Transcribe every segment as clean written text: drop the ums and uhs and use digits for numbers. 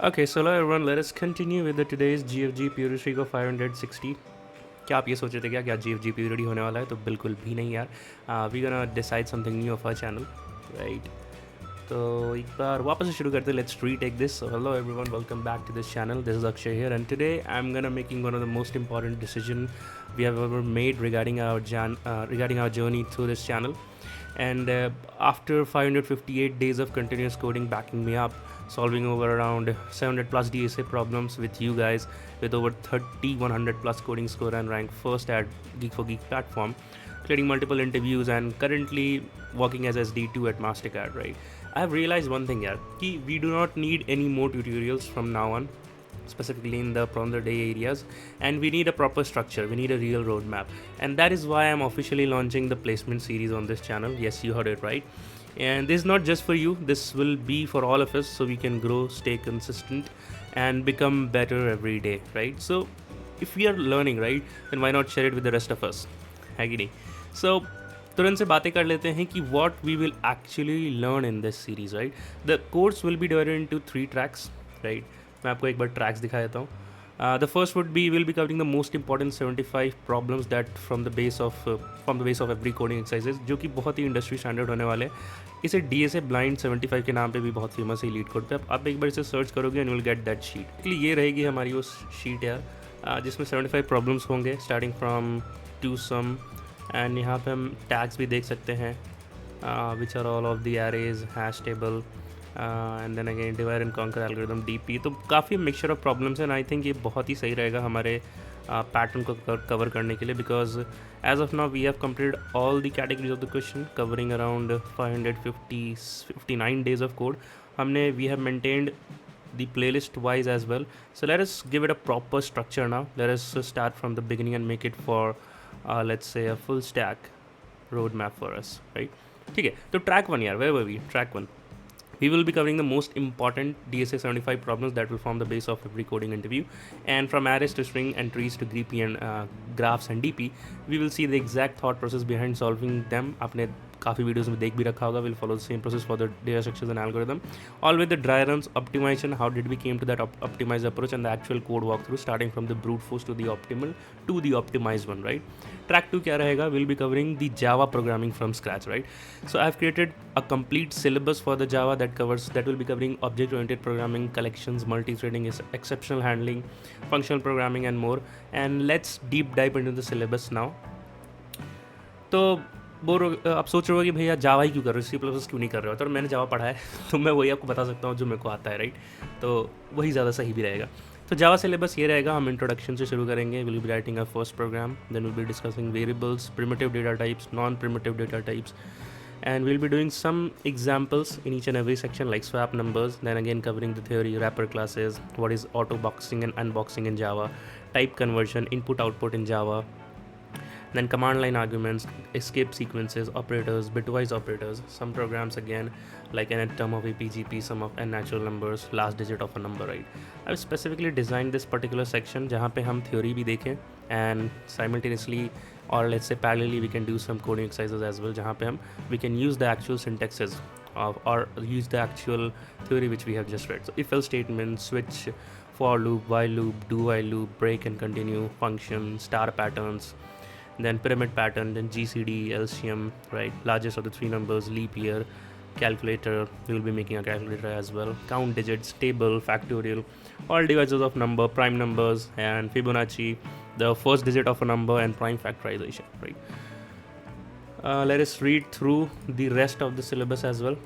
Okay, so hello everyone, let us continue with the today's GFG purity streak of 560. क्या आप ये सोच रहे थे क्या GFG purity होने वाला है? तो बिल्कुल भी नहीं यार. We gonna decide something new of our channel, right? तो एक बार वापस से शुरू करते हैं. Let's retake this. So hello everyone, welcome back to this channel. This is Akshay here, and today I'm gonna making one of the most important decision we have ever made regarding our journey through this channel. And after 558 days of continuous coding backing me up, solving over around 700 plus DSA problems with you guys, with over 3100 plus coding score and rank first at Geek for Geek platform, clearing multiple interviews and currently working as SDE-2 at Mastercard, right? I have realized one thing, कि we do not need any more tutorials from now on, specifically in the from the day areas, and we need a proper structure, we need a real roadmap, and that is why I'm officially launching the placement series on this channel. Yes, you heard it right. And this is not just for you, this will be for all of us, so we can grow, stay consistent, and become better every day, right? So if we are learning, right, then why not share it with the rest of us, है कि नहीं? So तुरंत से बातें कर लेते हैं कि what we will actually learn in this series, right? The course will be divided into 3 tracks, right? मैं आपको एक बार ट्रैक्स दिखा देता हूँ. The first would be we'll be covering the most important 75 problems that from the base of every coding exercises, जो कि बहुत ही industry standard होने वाले हैं. इसे DSA ब्लाइंड 75 के नाम पे भी बहुत फेमस है लीड कोड पे. आप एक बार इसे सर्च करोगे and will get that sheet. Actually ये रहेगी हमारी वो शीट यार, जिसमें 75 प्रॉब्लम्स होंगे starting from two sum. And यहाँ पे हम टैग्स भी देख सकते हैं, which are all of the arrays, hash table, and then again divide and conquer algorithm DP. तो काफ़ी मिक्सचर ऑफ प्रॉब्लम्स हैं. आई थिंक ये बहुत ही सही रहेगा हमारे पैटर्न को कवर करने के लिए, because as of now we have completed all the categories of the question covering around 559 days of code. हमने we have maintained the playlist wise as well. So let us give it a proper structure now. Let us start from the beginning and make it for let's say a full stack roadmap for us, right? ठीक है, तो track 1 यार, where were we? Track 1. We will be covering the most important DSA 75 problems that will form the base of every coding interview. And from arrays to string entries to GP and graphs and DP, we will see the exact thought process behind solving them. आपने काफ़ी videos में देख भी रखा होगा. Will follow the same process for the data structures and algorithm, all with the dry runs, optimization, how did we came to that optimize approach, and the actual code walk through starting from the brute force to the optimal to the optimize one, right? Track 2 क्या रहेगा? Will be covering the Java programming from scratch, right? So I have created a complete syllabus for the Java that will be covering object oriented programming, collections, multi-threading, exceptional handling, functional programming and more. And let's deep dive into the syllabus now. तो आप सोच रहे हो कि भैया जावा ही क्यों कर रहे हो, C++ क्यों नहीं कर रहे हो? तो मैंने जावा पढ़ा है तो मैं वही आपको बता सकता हूँ जो मेरे को आता है, राइट? तो वही ज़्यादा सही भी रहेगा. तो जावा सिलेबस ये रहेगा. हम इंट्रोडक्शन से शुरू करेंगे. Will be writing a first program, then will be discussing variables, primitive data types, non primitive data types, and we'll be doing some examples in each and every section like swap numbers, then again covering the theory, wrapper classes, what is auto boxing and unboxing in Java, type conversion, input output in Java, then command line arguments, escape sequences, operators, bitwise operators, some programs again like nth term of APGP, sum of n natural numbers, last digit of a number, right? I've specifically designed this particular section जहाँ पे हम theory भी देखें and simultaneously or let's say parallelly we can do some coding exercises as well जहाँ पे हम we can use the actual syntaxes of or use the actual theory which we have just read. So if else statement, switch, for loop, while loop, do while loop, break and continue, function, star patterns, then pyramid pattern, then GCD, LCM, right? Largest of the 3 numbers, leap year, calculator, we will be making a calculator as well, count digits, table, factorial, all divisors of number, prime numbers, and Fibonacci, the first digit of a number, and prime factorization, right? Let us read through the rest of the syllabus as well.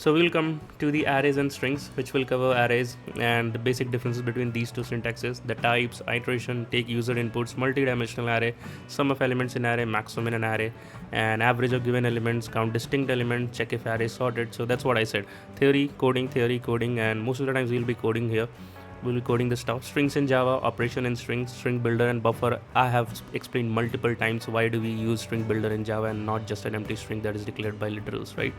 So we will come to the arrays and strings, which will cover arrays and the basic differences between these two syntaxes, the types, iteration, take user inputs, multi-dimensional array, sum of elements in array, maximum in an array, and average of given elements, count distinct elements, check if array is sorted. So that's what I said. Theory, coding, and most of the times we'll be coding here. We'll be coding the stuff. Strings in Java, operation in strings, string builder and buffer. I have explained multiple times why do we use string builder in Java and not just an empty string that is declared by literals, right?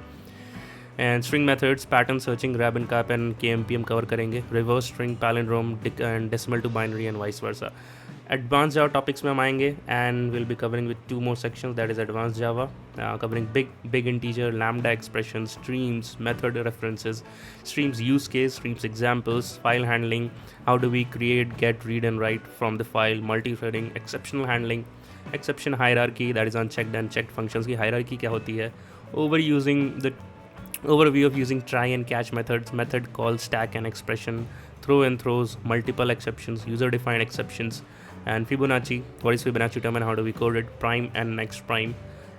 And string methods, pattern searching, grab and cap and KMPM cover करेंगे. Reverse string, palindrome and decimal to binary and vice versa. Advanced Java topics में हम आएंगे and we'll be covering with 2 more sections, that is Advanced Java, covering big integer, lambda expressions, streams, method references, streams use case, streams examples, file handling, how do we create, get, read and write from the file, multithreading, exceptional handling, exception hierarchy, that is unchecked and checked functions की hierarchy क्या होती है, overview of using try and catch methods, method call, stack and expression, throw and throws, multiple exceptions, user defined exceptions, and Fibonacci, what is Fibonacci term and how do we code it, prime and next prime.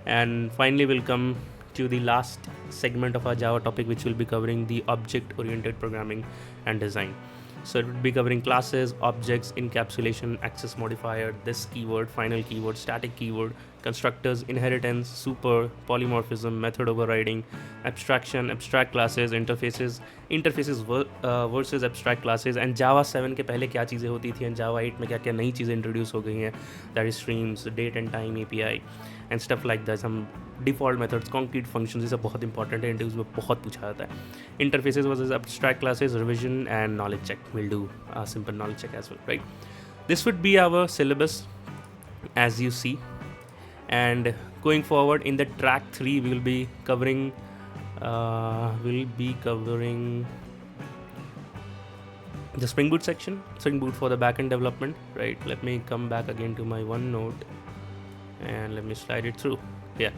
And finally we'll come to the last segment of our Java topic, which will be covering the object oriented programming and design. So it would be covering classes, objects, encapsulation, access modifier, this keyword, final keyword, static keyword, constructors, inheritance, super, polymorphism, method overriding, abstraction, abstract classes, interfaces versus abstract classes, and Java 7 के पहले क्या चीज़ें होती थी and Java 8 में क्या क्या नई चीज़ें इंट्रोड्यूस हो गई हैं, that is streams, date and time API and stuff like that. Some default methods, concrete functions, ये सब बहुत इंपॉर्टेंट है, इंटरव्यूज में बहुत पूछा जाता है. Interfaces versus abstract classes, revision and knowledge check. We'll do a simple knowledge check as well, right? This would be our syllabus as you see, and going forward in the track 3 we will be covering the Spring Boot section, Spring Boot for the backend development, right? Let me come back again to my OneNote and let me slide it through. Yeah,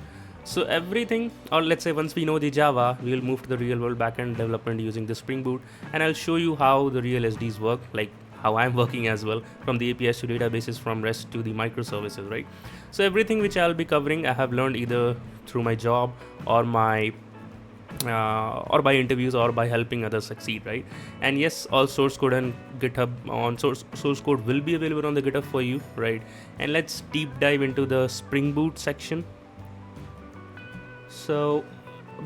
so everything, or let's say once we know the Java, we will move to the real world backend development using the Spring Boot, and I'll show you how the real SDs work, like how I'm working as well, from the APIs to databases, from REST to the microservices, right? So everything which I'll be covering, I have learned either through my job or my or by interviews or by helping others succeed, right? And yes, all source code and GitHub on source code will be available on the GitHub for you, right? And let's deep dive into the Spring Boot section. So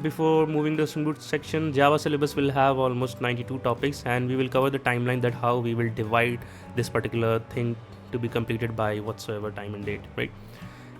before moving to the Spring Boot section, Java syllabus will have almost 92 topics, and we will cover the timeline that how we will divide this particular thing to be completed by whatsoever time and date, right?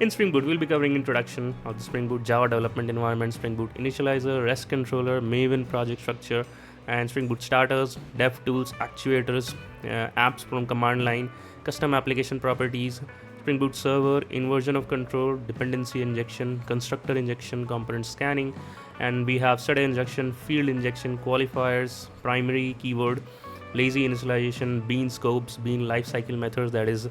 In Spring Boot, we'll be covering introduction of the Spring Boot, Java development environment, Spring Boot initializer, REST controller, Maven project structure, and Spring Boot starters, dev tools, actuators, apps from command line, custom application properties, Spring Boot server, inversion of control, dependency injection, constructor injection, component scanning, and we have SDE injection, field injection, qualifiers, primary keyword, lazy initialization, bean scopes, bean lifecycle methods, that is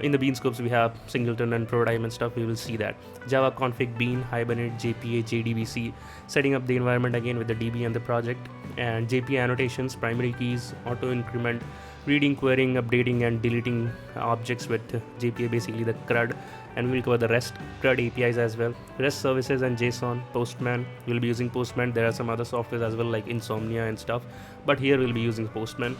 in the bean scopes we have singleton and prototype and stuff, we will see that. Java config, bean, hibernate, JPA, JDBC, setting up the environment again with the DB and the project, and JPA annotations, primary keys, auto increment, reading, querying, updating and deleting objects with JPA, basically the CRUD, and we'll cover the REST CRUD APIs as well, REST services and JSON, Postman, we'll be using Postman. There are some other softwares as well like Insomnia and stuff, but here we'll be using Postman.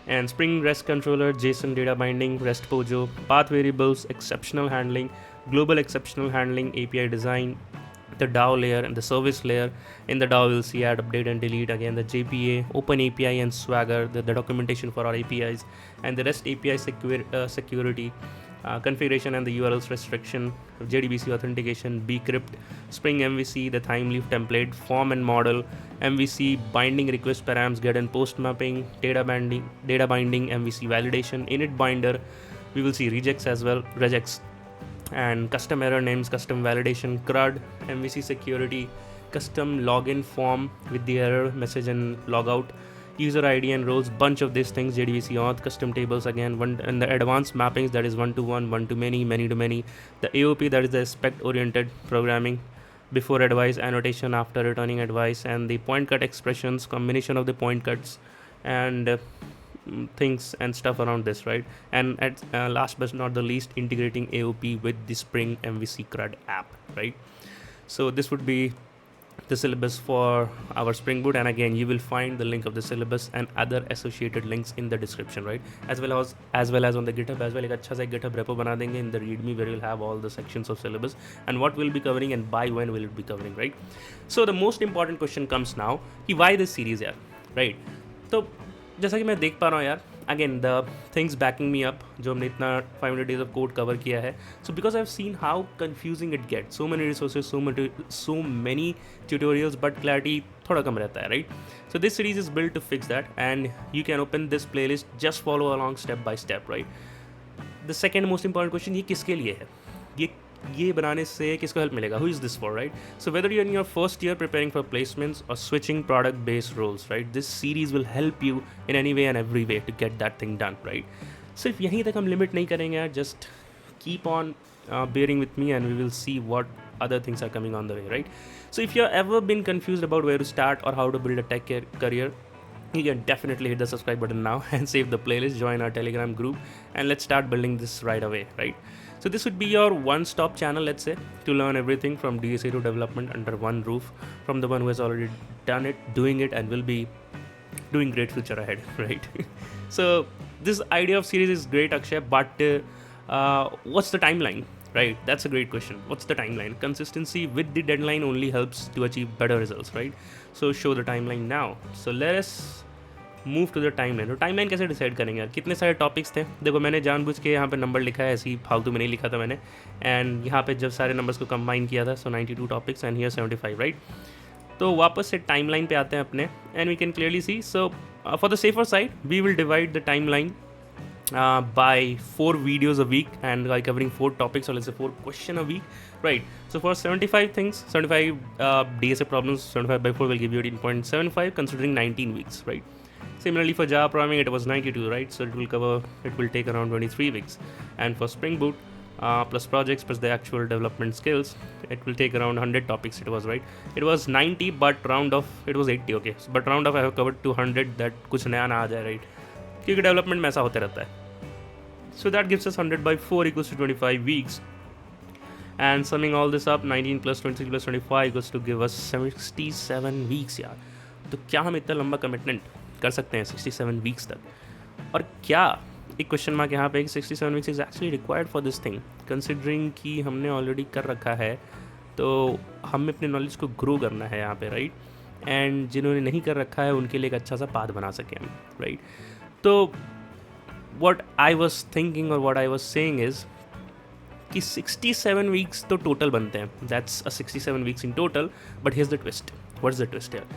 And Spring REST controller, JSON data binding, REST POJO, path variables, exceptional handling, global exceptional handling, API design, the DAO layer and the service layer. In the DAO we'll see add, update and delete, again the JPA, Open API and Swagger, the documentation for our APIs, and the REST API security, configuration and the URLs restriction, JDBC authentication, bcrypt, Spring MVC, the time leaf template, form and model, MVC, binding request params, get and post mapping, data binding, MVC validation, init binder, we will see regex as well, regex, and custom error names, custom validation, CRUD, MVC security, custom login form with the error message and logout, user ID and roles, bunch of these things, JDBC auth, custom tables again, and the advanced mappings, that is one-to-one, one-to-many, many-to-many, the AOP, that is the aspect-oriented programming, before advice, annotation after returning advice, and the point cut expressions, combination of the point cuts, and things and stuff around this, right? And at last but not the least, integrating AOP with the Spring MVC CRUD app, right? So this would be the syllabus for our Spring Boot, and again you will find the link of the syllabus and other associated links in the description, right? As well as on the GitHub as well. एक अच्छा सा GitHub repo बना देंगे in the readme where you'll have all the sections of syllabus and what we'll be covering and by when will it be covering, right? So the most important question comes now कि why this series यार, right? तो जैसा कि मैं देख पा रहा हूँ यार, again the things backing me up जो हमने इतना 500 days of code cover किया है, so because I've seen how confusing it gets, so many resources, so many tutorials, but clarity थोड़ा कम रहता है, right? So this series is built to fix that, and you can open this playlist, just follow along step by step, right? The second most important question, ये किसके लिए है, ये बनाने से किसको हेल्प मिलेगा, who is this for, right? So whether you in your first year preparing for placements और switching product based roles, right, this series will help you in any way and every way to get that thing done, right? सिर्फ यहीं तक हम limit नहीं करेंगे यार, just keep on bearing with me and we will see what other things are coming on the way, right? So if you've ever been confused about where to start or how to build a tech career, you can definitely hit the subscribe button now and save the playlist, join our Telegram group, and let's start building this right away, right? So this would be your one-stop channel, let's say, to learn everything from DSA to development under one roof, from the one who has already done it, doing it, and will be doing great future ahead, right? So this idea of series is great, Akshay, but what's the timeline, right? That's a great question. What's the timeline? Consistency with the deadline only helps to achieve better results, right? So show the timeline now. So let us move to the timeline. तो timeline कैसे decide करेंगे यार? कितने सारे topics थे, देखो मैंने जानबूझ के यहाँ पे नंबर लिखा है, ऐसे ही फालतू में नहीं लिखा था मैंने, एंड यहाँ पे जब सारे नंबर्स को कंबाइन किया था, so 92 topics and here 75, right? तो वापस से टाइमलाइन पे आते हैं अपने, and we can clearly see, so for the safer side we will divide the timeline by 4 videos a week and like covering 4 topics, or let's say 4 questions a week, right? So for 75 things, 75 DSA problems, 75 by 4 will give you 18.75 considering 19 weeks, right? Similarly for Java programming it was 92, right? So it will take around 23 weeks, and for Spring Boot plus projects plus the actual development skills, it will take around 100 topics, it was, right? It was 90 but round off it was 80, okay, but round off I have covered 200 that कुछ नया ना आ जाए, right? क्योंकि development में ऐसा होता रहता है. So that gives us 100 by 4 equals to 25 weeks, and summing all this up, 19 plus 23 plus 25 equals to give us 67 weeks यार. तो क्या हम इतना लंबा कमिटमेंट कर सकते हैं 67 वीक्स तक? और क्या एक क्वेश्चन मार्क यहाँ पे 67 weeks is actually required for this thing, considering कि हमने ऑलरेडी कर रखा है, तो हमें अपने नॉलेज को ग्रो करना है यहाँ पे, राइट? एंड जिन्होंने नहीं कर रखा है उनके लिए एक अच्छा सा पाथ बना सकें हम, राइट? तो what I was thinking or what I was saying is कि 67 weeks तो टोटल बनते हैं, that's a 67 weeks in total, but here's the twist. What's the twist here?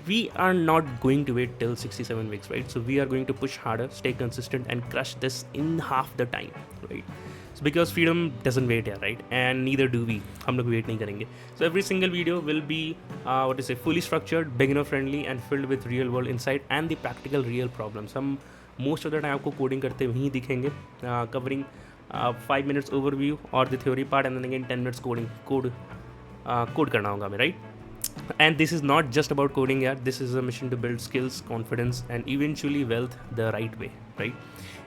We are not going to wait till 67 weeks, right? So we are going to push harder, stay consistent, and crush this in half the time, right? So because freedom doesn't wait here, right? And neither do we. हम लोग wait नहीं करेंगे. So every single video will be what is it? Fully structured, beginner friendly, and filled with real world insight and the practical real problems. हम most of the time आपको coding करते हुए ही दिखेंगे, कवरिंग 5 minutes ओवरव्यू और the theory part, and then 10 minutes code करना होगा हमें, right? And this is not just about coding यार, this is a mission to build skills, confidence and eventually wealth the right way, right?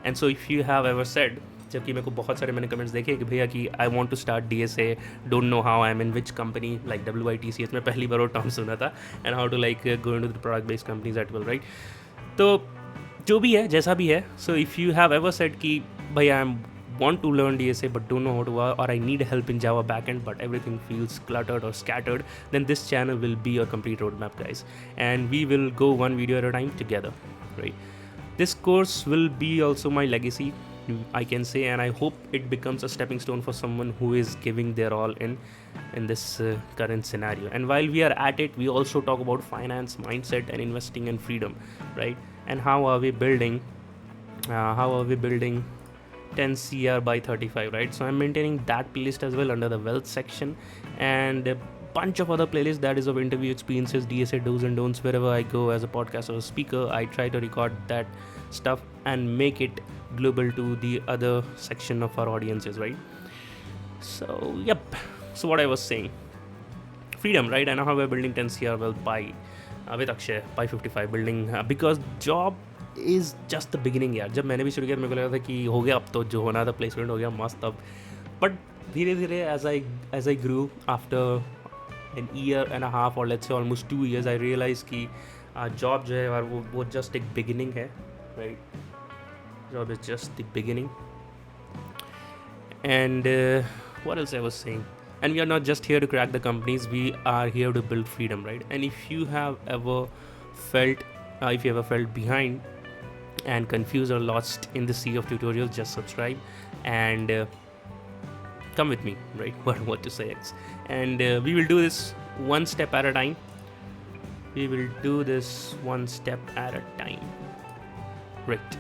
And so if you have ever said, जबकि मेरे को बहुत सारे मैंने कमेंट्स देखे कि भैया कि I want to start DSA, don't know how, I am in which company, like WITCS में पहली बार वो टर्म सुना था, and how to like go into the product based companies at well, right? तो जो भी है, जैसा भी है, so if you have ever said कि भाई I am want to learn DSA but don't know how to, or I need help in Java backend but everything feels cluttered or scattered, then this channel will be your complete roadmap, guys, and we will go one video at a time together, right? This course will be also my legacy, I can say, and I hope it becomes a stepping stone for someone who is giving their all in this current scenario. And while we are at it, we also talk about finance, mindset, and investing and freedom, right? And how are we building 10 CR by 35, right? So I'm maintaining that playlist as well under the wealth section, and a bunch of other playlists that is of interview experiences, DSA do's and don'ts. Wherever I go as a podcast or a speaker, I try to record that stuff and make it global to the other section of our audiences, right? So yep, so what I was saying, freedom, right? And how we're building 10 CR wealth by with Akshay by 55 building, because job is just the beginning यार. जब मैंने भी शुरू किया मेरे को लगा था कि हो गया, अब तो जो होना था प्लेसमेंट हो गया मस्त, अब बट धीरे धीरे as I grew after an year and a half or let's say almost 2 years, I realized कि जॉब जो है यार वो जस्ट एक बिगिनिंग है, right? Job is just the beginning. And what else I was saying, and we are not just here to crack the companies, we are here to build freedom, right? And if you have ever felt behind and confused or lost in the sea of tutorials, just subscribe and come with me, right? What to say next? And we will do this one step at a time. Right?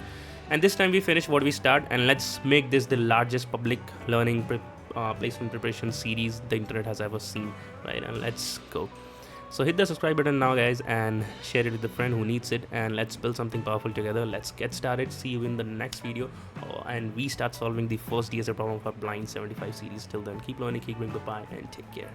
And this time we finish what we start, and let's make this the largest public learning placement preparation series the internet has ever seen, right? And let's go. So hit the subscribe button now, guys, and share it with a friend who needs it, and let's build something powerful together. Let's get started. See you in the next video, and we start solving the first DSA problem of our blind 75 series. Till then, keep learning, keep going, bye, and take care.